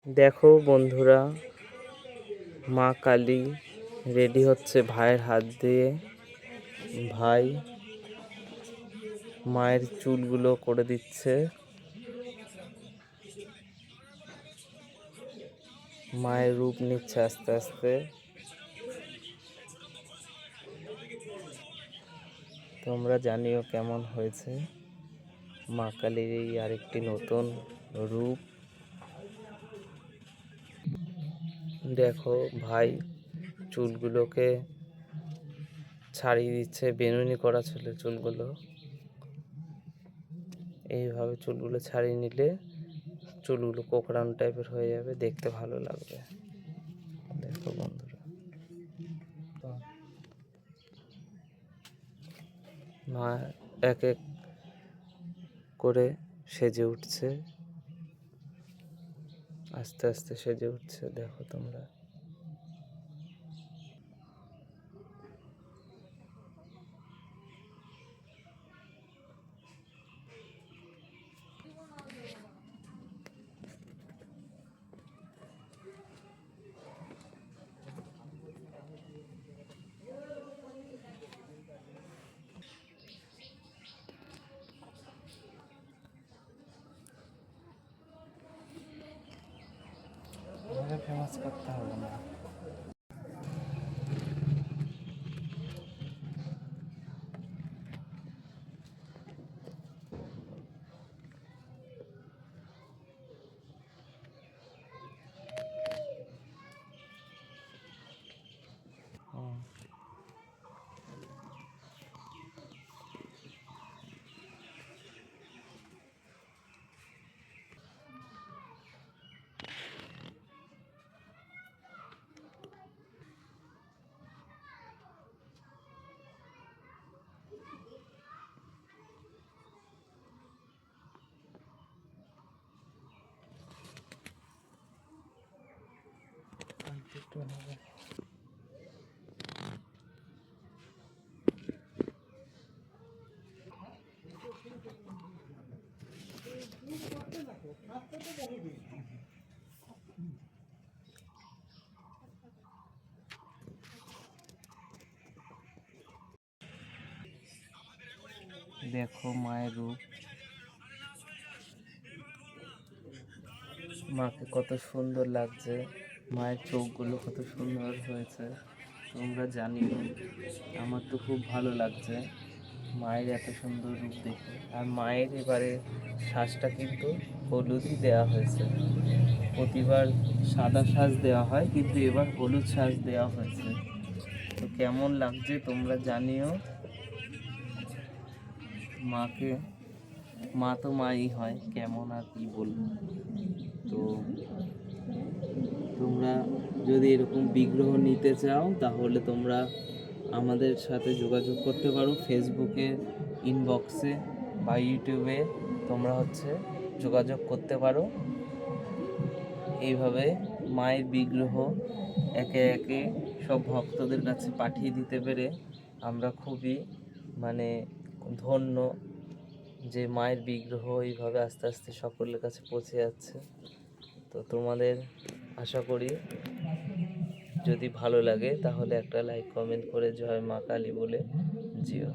দেখো বন্ধুরা, মা কালী রেডি হচ্ছে ভাইয়ের হাত দিয়ে। ভাই মায়ের চুলগুলো করে দিচ্ছে। মায়ের রূপ নিচ্ছে আস্তে আস্তে। তোমরা জানিও কেমন হয়েছে মা কালীর এই আরেকটি নতুন রূপ। দেখো ভাই চুলগুলোকে ছাড়িয়ে দিচ্ছে, বেনুনি করা ছিল চুলগুলো। এইভাবে চুলগুলো ছাড়িয়ে নিলে চুলগুলো কোকড়ানো টাইপের হয়ে যাবে, দেখতে ভালো লাগবে। দেখো বন্ধুরা, মা এক এক করে সেজে উঠছে, আস্তে আস্তে সেজে উঠছে। দেখো তোমরা, ফেমাস করতে হবে না। দেখো মায়ের রূপ, মাকে কত সুন্দর লাগছে। মায়ের চোখগুলো কত সুন্দর হয়েছে, তোমরা জানিও। আমার তো খুব ভালো লাগছে মায়ের এত সুন্দর রূপ দেখে। আর মায়ের এবারে সাজটা কিন্তু হলুদই দেওয়া হয়েছে। প্রতিবার সাদা সাজ দেওয়া হয়, কিন্তু এবার হলুদ সাজ দেওয়া হয়েছে। তো কেমন লাগছে তোমরা জানিও। মাকে, মা তো মাই হয়, কেমন আর কি বলবো। তো তোমরা যদি এরকম বিগ্রহ নিতে চাও তাহলে তোমরা আমাদের সাথে যোগাযোগ করতে পারো, ফেসবুকে ইনবক্সে বা ইউটিউবে তোমরা যোগাযোগ করতে পারো। এইভাবে মায়ের বিগ্রহ একে একে সব ভক্তদের কাছে পাঠিয়ে দিতে পেরে আমরা খুবই ধন্য যে মায়ের বিগ্রহ এইভাবে আস্তে আস্তে সকলের কাছে পৌঁছে যাচ্ছে। তো তোমাদের আশা করি যদি ভালো লাগে তাহলে একটা লাইক কমেন্ট করে জয় মা কালী বলে যেও।